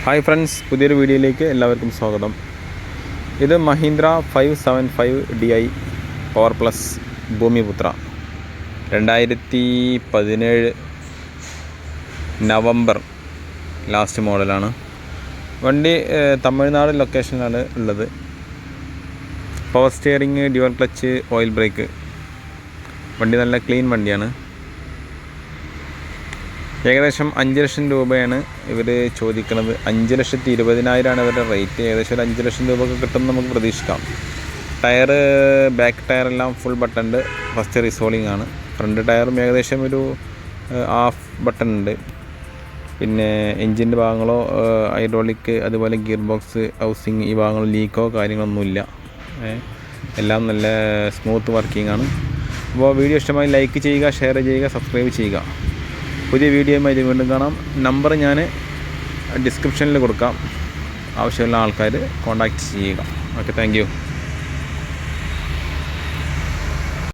Hi friends, പുതിയൊരു വീഡിയോയിലേക്ക് എല്ലാവർക്കും സ്വാഗതം. ഇത് Mahindra 575Di power plus Bhoomiputra 2017 November last മോഡലാണ്. വണ്ടി തമിഴ്നാട് ലൊക്കേഷനിലാണ് ഉള്ളത്. Power steering, dual clutch, oil break. വണ്ടി നല്ല ക്ലീൻ വണ്ടിയാണ്. ഏകദേശം 5 ലക്ഷം രൂപയാണ് ഇവർ ചോദിക്കുന്നത്. 5,20,000 ഇവരുടെ റേറ്റ്. ഏകദേശം ഒരു 5 ലക്ഷം രൂപ കിട്ടുമെന്ന് നമുക്ക് പ്രതീക്ഷിക്കാം. ടയറ്, ബാക്ക് ടയറെല്ലാം ഫുൾ ബട്ടൺ, ഫസ്റ്റ് റീസോളിംഗ് ആണ്. ഫ്രണ്ട് ടയറും ഏകദേശം ഒരു ഹാഫ് ബട്ടൺ ഉണ്ട്. പിന്നെ എൻജിൻ്റെ ഭാഗങ്ങളോ ഹൈഡ്രോളിക്, അതുപോലെ ഗിയർ ബോക്സ്, ഹൗസിങ്, ഈ ഭാഗങ്ങൾ ലീക്കോ കാര്യങ്ങളൊന്നുമില്ല. എല്ലാം നല്ല സ്മൂത്ത് വർക്കിംഗ് ആണ്. അപ്പോൾ വീഡിയോ ഇഷ്ടമായി ലൈക്ക് ചെയ്യുക, ഷെയർ ചെയ്യുക, സബ്സ്ക്രൈബ് ചെയ്യുക. പുതിയ വീഡിയോയുമായി വീണ്ടും കാണാം. നമ്പർ ഞാൻ ഡിസ്ക്രിപ്ഷനിൽ കൊടുക്കാം. ആവശ്യമുള്ള ആൾക്കാർ കോൺടാക്റ്റ് ചെയ്യുക. Okay, thank you.